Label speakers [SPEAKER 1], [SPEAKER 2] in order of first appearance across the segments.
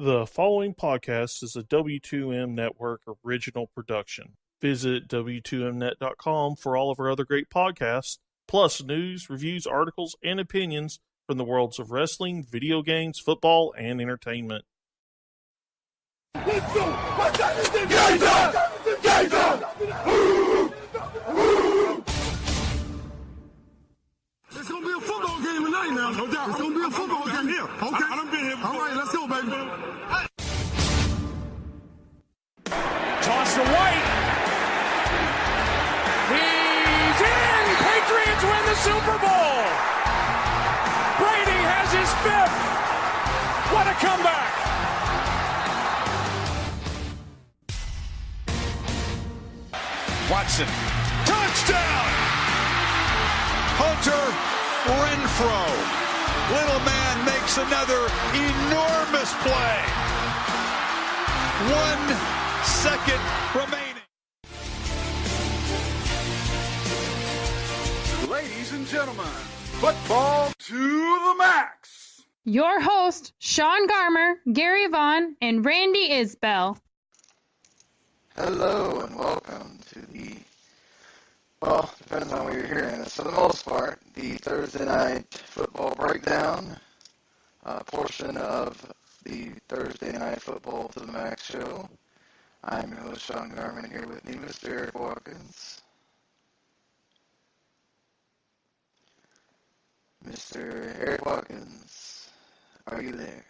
[SPEAKER 1] The following podcast is a W2M Network original production. Visit W2Mnet.com for all of our other great podcasts, plus news, reviews, articles, and opinions from the worlds of wrestling, video games, football, and entertainment.
[SPEAKER 2] Let's go! What's that? Game time! Game time! It's gonna be a football game tonight now. No doubt. It's gonna be a football game here. Okay. I done been here before. All right, let's go, baby.
[SPEAKER 3] Toss to White. He's in! Patriots win the Super Bowl! Brady has his fifth! What a comeback! Watson. Touchdown!
[SPEAKER 4] Hunter Renfrow. Little man makes another enormous play. 1 second remaining.
[SPEAKER 2] Ladies and gentlemen, football to the max.
[SPEAKER 5] Your host, Sean Garmer, Gary Vaughn, and Randy Isbell.
[SPEAKER 6] Hello and welcome to the, well, depends on where you're hearing this, for the most part, the Thursday night football breakdown portion of the Thursday night football to the max show. I'm your host, Sean Garmer, here with me, Mr. Erik Watkins. Mr. Erik Watkins, are you there?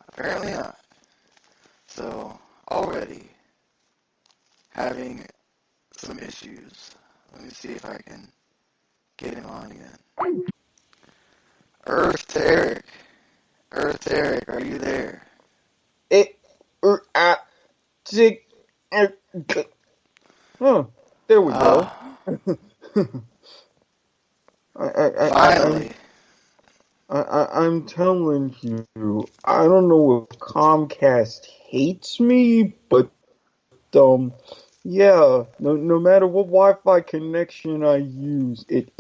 [SPEAKER 6] Apparently not. So, already having some issues. Let me see if I can get him on again. Earth to Erik. Earth to Erik, are you there?
[SPEAKER 7] Oh, there we go.
[SPEAKER 6] Finally.
[SPEAKER 7] I'm telling you, I don't know if Comcast hates me, but yeah, no matter what Wi-Fi connection I use, it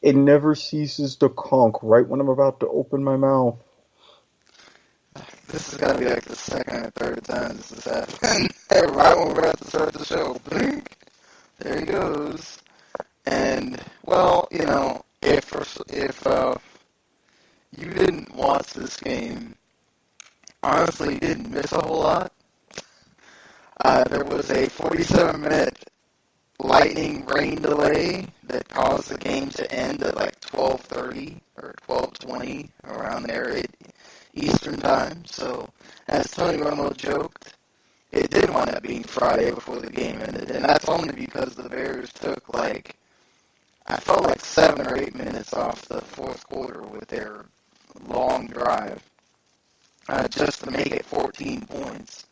[SPEAKER 7] never ceases to conk right when I'm about to open my mouth.
[SPEAKER 6] This is gotta be like the second or third time this has happened. Right when we're about to start the show, blink, there he goes. And well, you know, if you didn't watch this game, honestly, you didn't miss a whole lot. There was a 47-minute lightning rain delay that caused the game to end at like 12:30 or 12:20 around there Eastern time. So, as Tony Romo joked, it did wind up being Friday before the game ended, and that's only because the Bears took I felt like 7 or 8 minutes off the fourth quarter with their long drive, just to make it 14 points.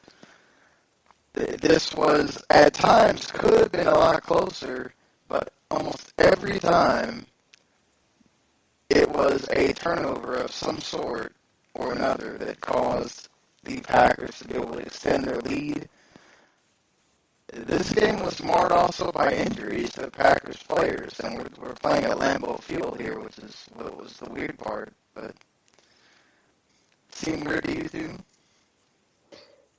[SPEAKER 6] This was, at times, could have been a lot closer, but almost every time it was a turnover of some sort or another that caused the Packers to be able to extend their lead. This game was marred also by injuries to the Packers players, and we're playing at Lambeau Field here, which is what was the weird part, but seemed weird to you two?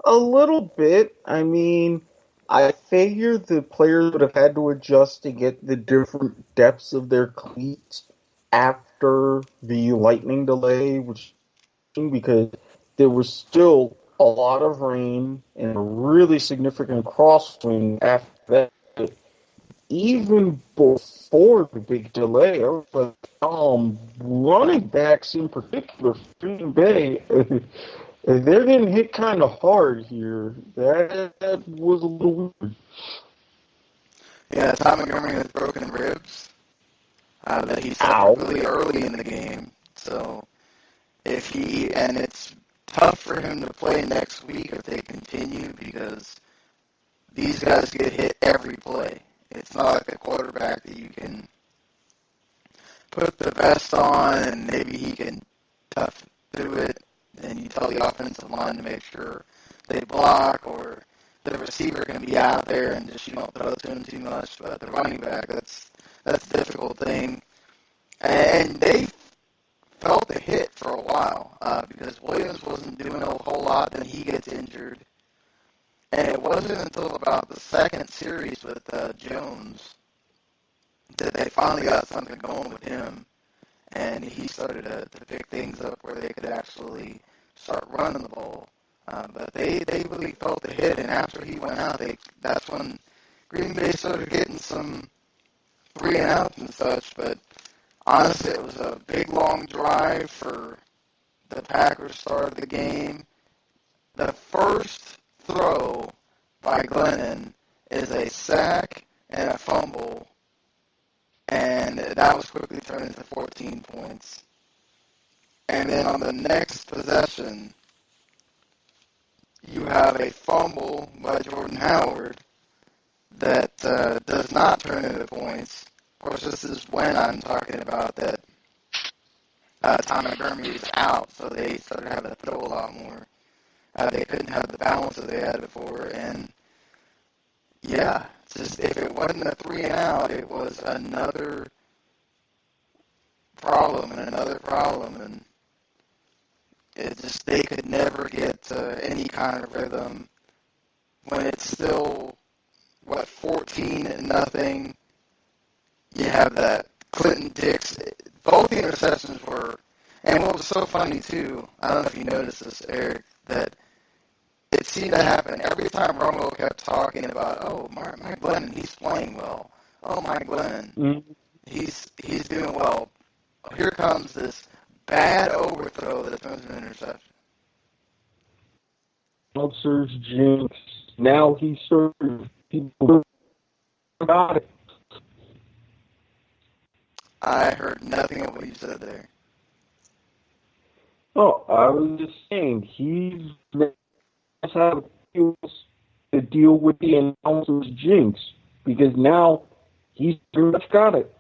[SPEAKER 7] A little bit. I mean, I figured the players would have had to adjust to get the different depths of their cleats after the lightning delay, because there was still a lot of rain and a really significant crosswind after that. Even before the big delay, I was like, running backs in particular, Green Bay, they're getting hit kind of hard here. That was a little weird.
[SPEAKER 6] Yeah, Tommy Garmer has broken ribs that he suffered really early in the game. So it's tough for him to play next week if they continue, because these guys get hit every play. It's not like a quarterback that you can put the vest on and maybe he can tough through it, and you tell the offensive line to make sure they block, or the receiver can be out there and just, throw to him too much. But the running back, that's a difficult thing. And they felt the hit for a while. while because Williams wasn't doing a whole lot, then he gets injured. And it wasn't until about the second series with Jones that they finally got something going with him. And he started to pick things up where they could actually start running the ball. But they really felt the hit, and after he went out, that's when Green Bay started getting some 3-and-outs and such. But honestly, it was a big, long drive for the Packers start of the game. The first throw by Glennon is a sack and a fumble, and that was quickly turned into 14 points. And then on the next possession, you have a fumble by Jordan Howard that does not turn into points. Of course, this is when I'm talking about that Tommy Gurmey is out, so they started having to throw a lot more. They couldn't have the balance that they had before, and yeah, just if it wasn't a 3-and-out, it was another problem, and it just, they could never get any kind of rhythm when it's still, 14-0. You have that Clinton Dix, both the interceptions were, and what was so funny too, I don't know if you noticed this, Eric, that it seemed to happen every time Romo kept talking about, oh, Mike Glennon, he's playing well. Oh, Mike Glennon, he's doing well. Here comes this bad overthrow that turns into an interception.
[SPEAKER 7] Officers jinx. Now he's serving people about it.
[SPEAKER 6] I heard nothing of what you said there.
[SPEAKER 7] Oh, I was just saying, he's how to deal with the announcer's jinx, because now he's pretty much got it.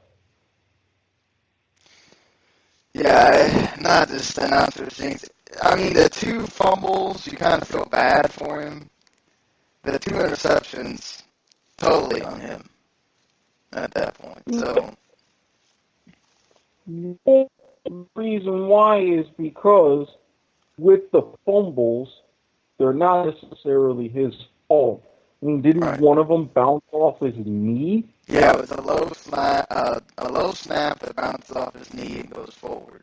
[SPEAKER 6] Yeah, not just the announcer's jinx. I mean, the two fumbles, you kind of feel bad for him. The two interceptions, totally on him at that point. So
[SPEAKER 7] the reason why is because with the fumbles, they're not necessarily his fault. I mean, didn't one of them bounce off his knee?
[SPEAKER 6] Yeah, it was a low snap that bounces off his knee and goes forward.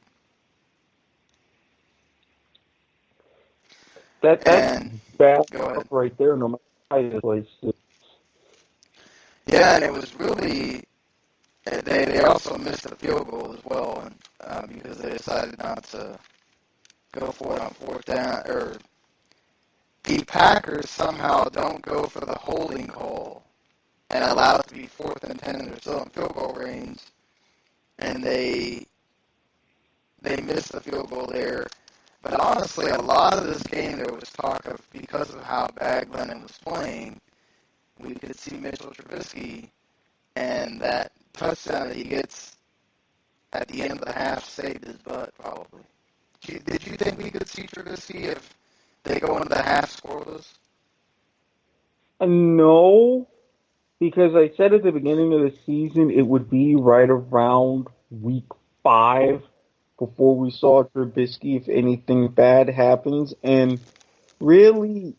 [SPEAKER 7] That's bad stuff right there, no matter how you place it.
[SPEAKER 6] Yeah, and it was really, they also missed the field goal as well, and because they decided not to go for it on fourth down, or the Packers somehow don't go for the holding call and allow it to be 4th and 10 and they're still in field goal range, and they missed the field goal there. But honestly, a lot of this game there was talk of, because of how bad Glennon was playing, we could see Mitchell Trubisky and that touchdown that he gets at the end of the half saved his butt, probably. Did you think we could see Trubisky if they go into the half scoreless?
[SPEAKER 7] No, because I said at the beginning of the season it would be right around week 5 before we saw Trubisky if anything bad happens. And really,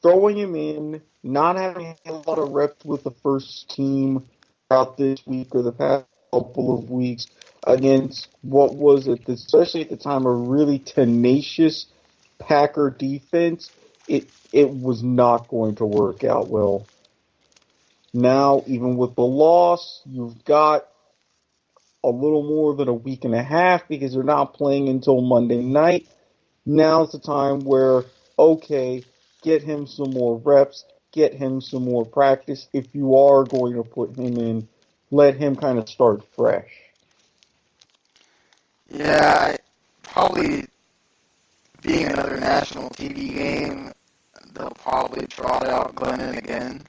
[SPEAKER 7] throwing him in, not having a lot of reps with the first team throughout this week or the past couple of weeks against what was, especially at the time, a really tenacious Packer defense, it was not going to work out well. Now, even with the loss, you've got a little more than a week and a half because they're not playing until Monday night. Now's the time where, okay, get him some more reps, get him some more practice. If you are going to put him in, let him kind of start fresh.
[SPEAKER 6] Yeah, probably being another national TV game, they'll probably trot out Glennon again.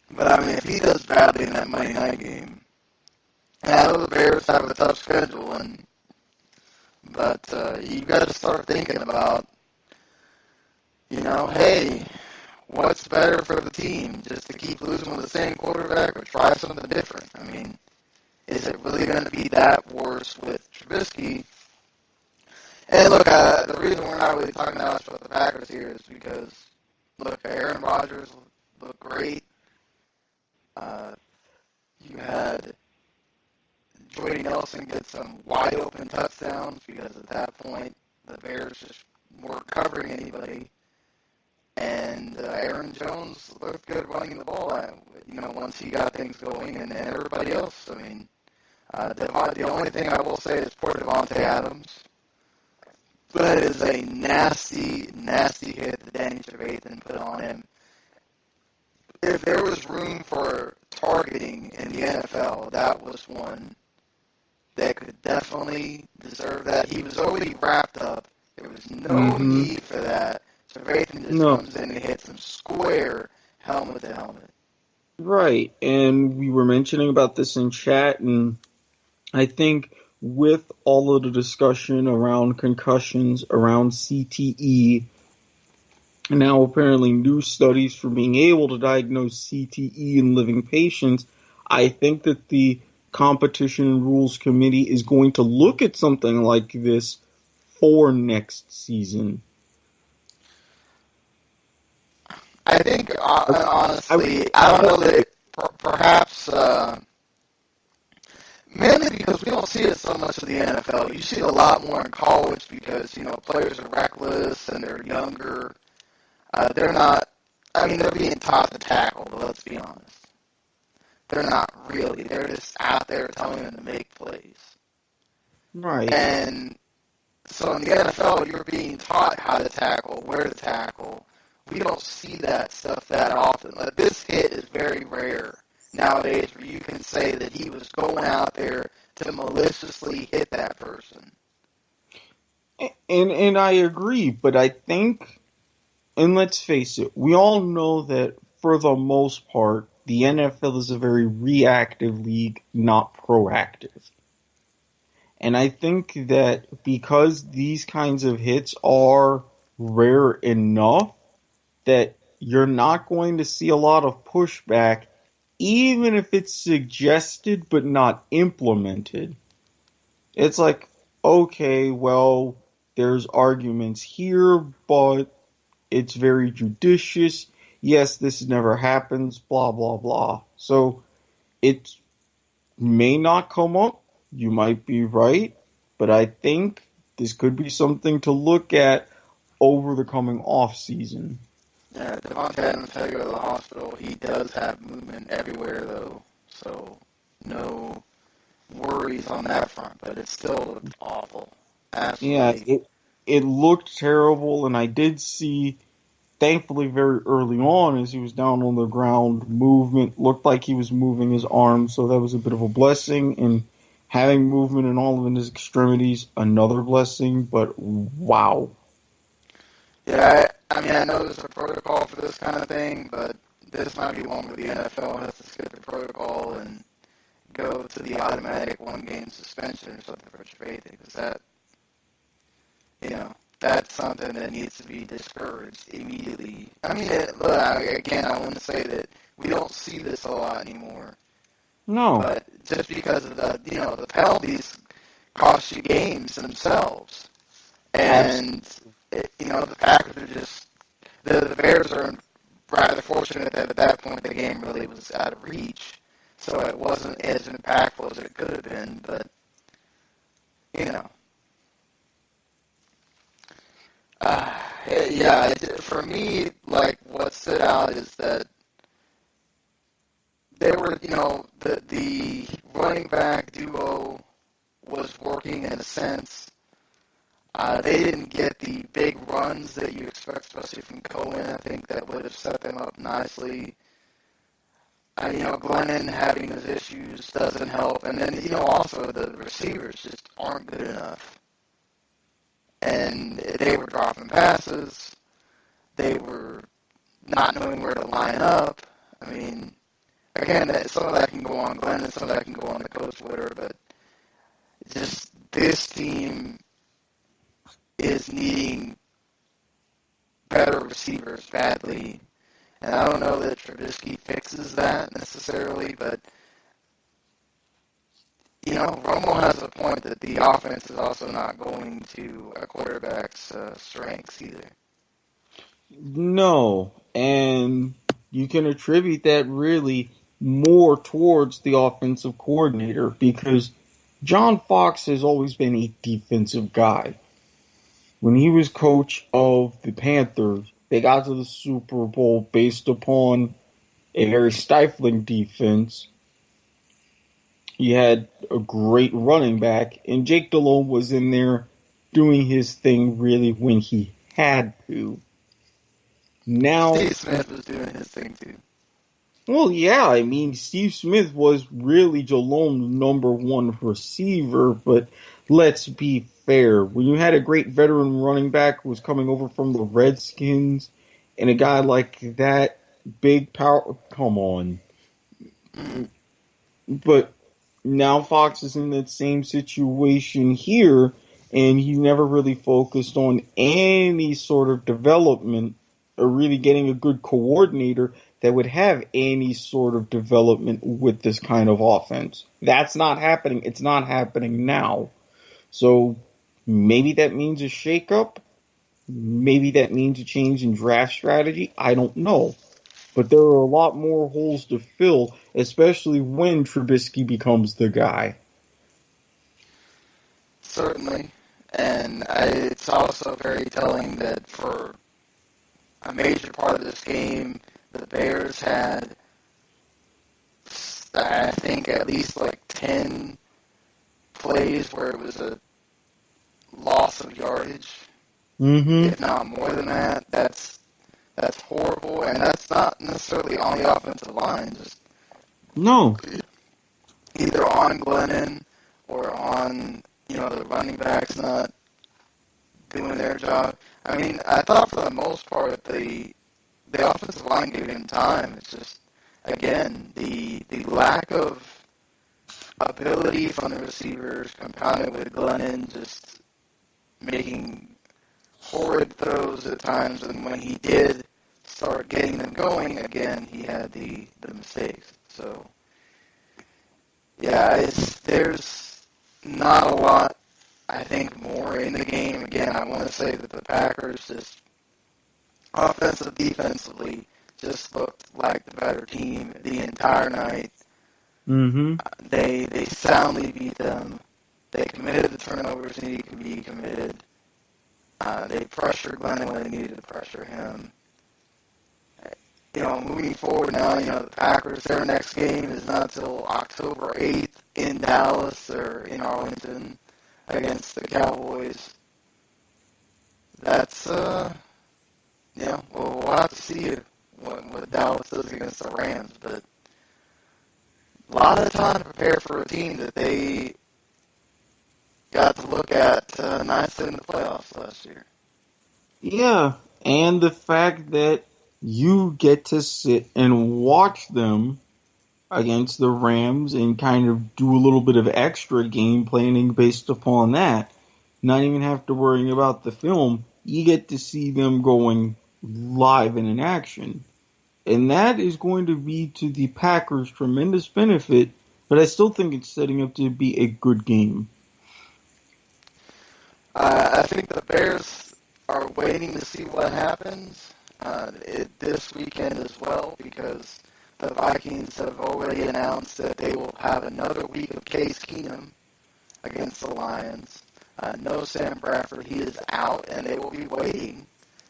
[SPEAKER 6] But I mean, if he does badly in that Monday night game, and I know the Bears have a tough schedule, but you got to start thinking about, hey, what's better for the team? Just to keep losing with the same quarterback or try something different? I mean, is it really going to be that worse with Trubisky. And look, the reason we're not really talking that much about the Packers here is because, look, Aaron Rodgers looked great. You had Jordy Nelson get some wide open touchdowns because at that point the Bears just weren't covering anybody. And Aaron Jones looked good running the ball, once he got things going, and everybody else. I mean, the only thing I will say is poor Devontae Adams. That is a nasty, nasty hit that Danny Trevathan put on him. If there was room for targeting in the NFL, that was one that could definitely deserve that. He was already wrapped up. There was no need for that. Trevathan just comes in and hits him square, helmet to helmet.
[SPEAKER 7] Right, and we were mentioning about this in chat, and I think with all of the discussion around concussions, around CTE, and now apparently new studies for being able to diagnose CTE in living patients, I think that the Competition and Rules Committee is going to look at something like this for next season.
[SPEAKER 6] I think, honestly, I don't know that perhaps, mainly because we don't see it so much in the NFL. You see it a lot more in college because, players are reckless and they're younger. They're not, they're being taught to tackle, but let's be honest. They're not really. They're just out there telling them to make plays.
[SPEAKER 7] Right.
[SPEAKER 6] And so in the NFL, you're being taught how to tackle, where to tackle. We don't see that stuff that often. Like, this hit is very rare nowadays where you can say that he was going out there to maliciously hit that person.
[SPEAKER 7] And I agree, but I think, and let's face it, we all know that for the most part, the NFL is a very reactive league, not proactive. And I think that because these kinds of hits are rare enough, that you're not going to see a lot of pushback, even if it's suggested but not implemented. It's like, okay, well, there's arguments here, but it's very judicious. Yes, this never happens, blah, blah, blah. So it may not come up. You might be right, but I think this could be something to look at over the coming off season.
[SPEAKER 6] Yeah, Devontae Adams had to go to the hospital. He does have movement everywhere, though, so no worries on that front, but it still looked awful. Absolutely.
[SPEAKER 7] Yeah, it looked terrible, and I did see, thankfully very early on, as he was down on the ground, movement. Looked like he was moving his arms, so that was a bit of a blessing, and having movement in all of his extremities, another blessing, but wow.
[SPEAKER 6] Yeah, I know there's a protocol for this kind of thing, but this might be one where the NFL has to skip the protocol and go to the automatic one-game suspension or something for Trevathan, because that, that's something that needs to be discouraged immediately. Again, I want to say that we don't see this a lot anymore.
[SPEAKER 7] No.
[SPEAKER 6] But just because of the penalties cost you games themselves. And, the Packers are just, the Bears are rather fortunate that at that point the game really was out of reach. So it wasn't as impactful as it could have been, but, for me, like, what stood out is that they were, the running back duo was working in a sense. They didn't get the big runs that you expect, especially from Cohen. I think that would have set them up nicely. Glennon having his issues doesn't help. And then, also the receivers just aren't good enough. And they were dropping passes. They were not knowing where to line up. I mean, again, some of that can go on Glennon, some of that can go on the coach Twitter, but just this team is needing better receivers badly. And I don't know that Trubisky fixes that necessarily, but, Romo has a point that the offense is also not going to a quarterback's strengths either.
[SPEAKER 7] No, and you can attribute that really more towards the offensive coordinator because John Fox has always been a defensive guy. When he was coach of the Panthers, they got to the Super Bowl based upon a very stifling defense. He had a great running back, and Jake Delhomme was in there doing his thing really when he had to. Now,
[SPEAKER 6] Steve Smith was doing his thing too.
[SPEAKER 7] Well, yeah, I mean, Steve Smith was really Delhomme's number one receiver, but let's be fair. When you had a great veteran running back who was coming over from the Redskins, and a guy like that, big power, come on. But now Fox is in that same situation here, and he never really focused on any sort of development or really getting a good coordinator that would have any sort of development with this kind of offense. That's not happening. It's not happening now. So maybe that means a shakeup. Maybe that means a change in draft strategy. I don't know. But there are a lot more holes to fill, especially when Trubisky becomes the guy.
[SPEAKER 6] Certainly. And it's also very telling that for a major part of this game, the Bears had, I think, at least like 10 plays where it was a loss of yardage. If not more than that. That's horrible, and that's not necessarily on the offensive line. Just either on Glennon or on the running backs not doing their job. I mean, I thought for the most part the offensive line gave him time. It's just, again, the lack of ability from the receivers compounded with Glennon just making horrid throws at times, and when he did start getting them going again, he had the mistakes. So, yeah, there's not a lot, I think, more in the game. Again, I want to say that the Packers just defensively just looked like the better team the entire night. They soundly beat them. They committed the turnovers needed to be committed. They pressured Glennon when they needed to pressure him. Moving forward now, the Packers, their next game is not till October 8th in Dallas or in Arlington against the Cowboys. That's, we'll have to see what Dallas does against the Rams, but a lot of time to prepare for a team that they got to look at nicely in the playoffs last year.
[SPEAKER 7] Yeah, and the fact that you get to sit and watch them against the Rams and kind of do a little bit of extra game planning based upon that. Not even have to worry about the film. You get to see them going live and in action. And that is going to be to the Packers' tremendous benefit, but I still think it's setting up to be a good game.
[SPEAKER 6] I think the Bears are waiting to see what happens this weekend as well, because the Vikings have already announced that they will have another week of Case Keenum against the Lions. No Sam Bradford, he is out, and they will be waiting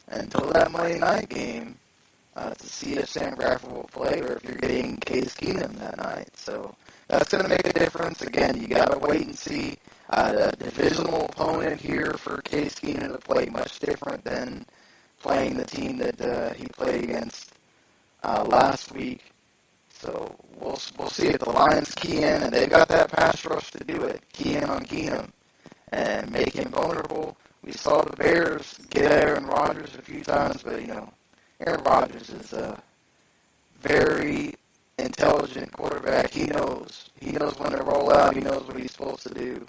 [SPEAKER 6] until that Monday night game to see if Sam Bradford will play or if you're getting Case Keenum that night. So that's going to make a difference. Again, you got to wait and see. A divisional opponent here for Case Keenum to play much different than playing the team that he played against last week. So we'll see if the Lions key in, and they've got that pass rush to do it. Key in on Keenum and make him vulnerable. We saw the Bears get Aaron Rodgers a few times, but Aaron Rodgers is a very intelligent quarterback. He knows when to roll out. He knows what he's supposed to do.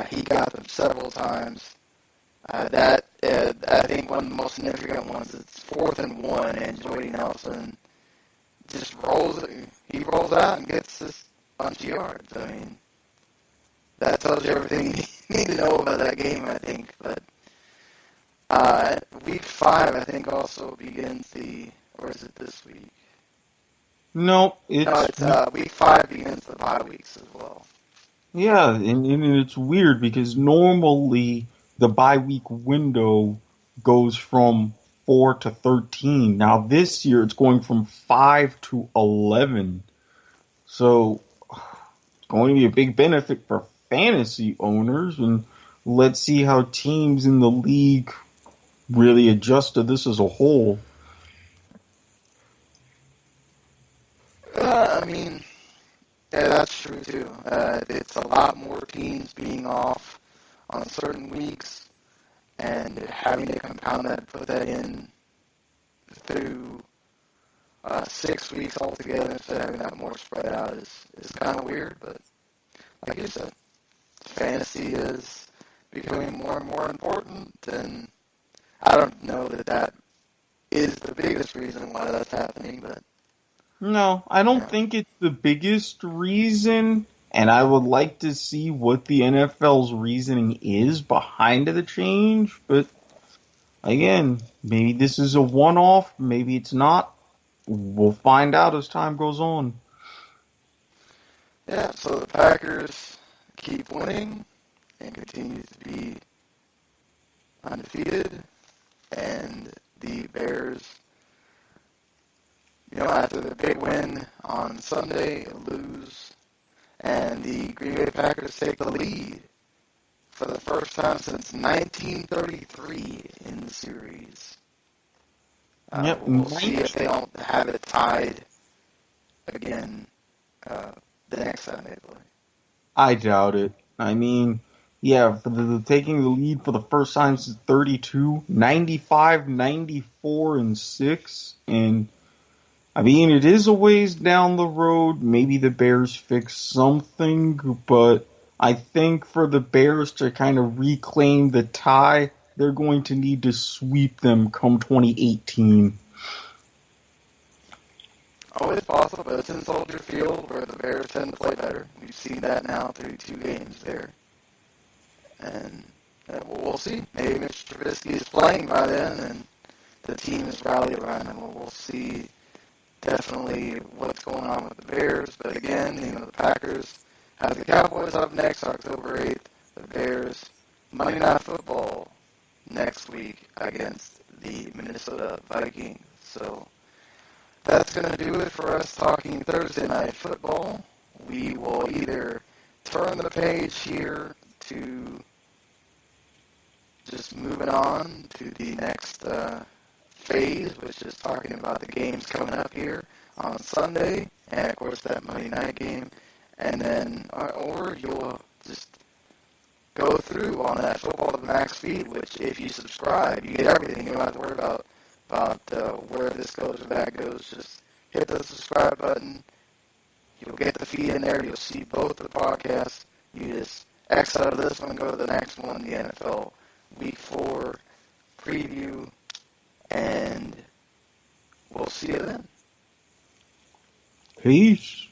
[SPEAKER 6] He got them several times. I think one of the most significant ones is 4th and 1, and Jordy Nelson just rolls out and gets this bunch of yards. I mean, that tells you everything you need to know about that game, I think. But week 5, I think, also begins or is it this week?
[SPEAKER 7] No,
[SPEAKER 6] it's week 5 begins the bye weeks as well.
[SPEAKER 7] Yeah, and it's weird because normally the bye week window goes from 4 to 13. Now this year it's going from 5 to 11. So it's going to be a big benefit for fantasy owners, and let's see how teams in the league really adjust to this as a whole.
[SPEAKER 6] Yeah, that's true too. It's a lot more teams being off on certain weeks, and having to compound that, put that in through 6 weeks altogether instead of having that more spread out is kind of weird. But like you said, fantasy is becoming more and more important, and I don't know that is the biggest reason why that's happening, but
[SPEAKER 7] No, I don't think it's the biggest reason, and I would like to see what the NFL's reasoning is behind the change, but again, maybe this is a one-off, maybe it's not. We'll find out as time goes on.
[SPEAKER 6] Yeah, so the Packers keep winning and continue to be undefeated, and the Bears, after the big win on Sunday, lose, and the Green Bay Packers take the lead for the first time since 1933 in the series. We'll see if they don't have it tied again the next time they play.
[SPEAKER 7] I doubt it. I mean, yeah, for the taking the lead for the first time since 32, 95, 94, and 6, and I mean, it is a ways down the road. Maybe the Bears fix something, but I think for the Bears to kind of reclaim the tie, they're going to need to sweep them come 2018.
[SPEAKER 6] Always possible, but it's in Soldier Field where the Bears tend to play better. We've seen that now through 2 games there. And we'll see. Maybe Mitchell Trubisky is playing by then, and the team is rallied around him. We'll see definitely what's going on with the Bears. But again, the Packers have the Cowboys up next, October 8th. The Bears, Monday Night Football next week against the Minnesota Vikings. So that's going to do it for us talking Thursday Night Football. We will either turn the page here to just moving on to the next phase, which is talking about the games coming up here on Sunday, and of course that Monday night game, and then, or you'll just go through on that Football to the Max feed, which if you subscribe, you get everything. You don't have to worry about where this goes or that goes. Just hit the subscribe button. You'll get the feed in there. You'll see both the podcasts. You just X out of this one, go to the next one, the NFL Week 4 preview, and we'll see you then.
[SPEAKER 7] Peace.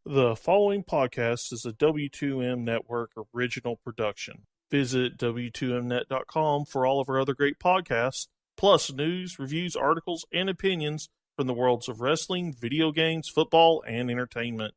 [SPEAKER 1] The following podcast is a W2M Network original production. Visit W2Mnet.com for all of our other great podcasts, plus news, reviews, articles, and opinions from the worlds of wrestling, video games, football, and entertainment.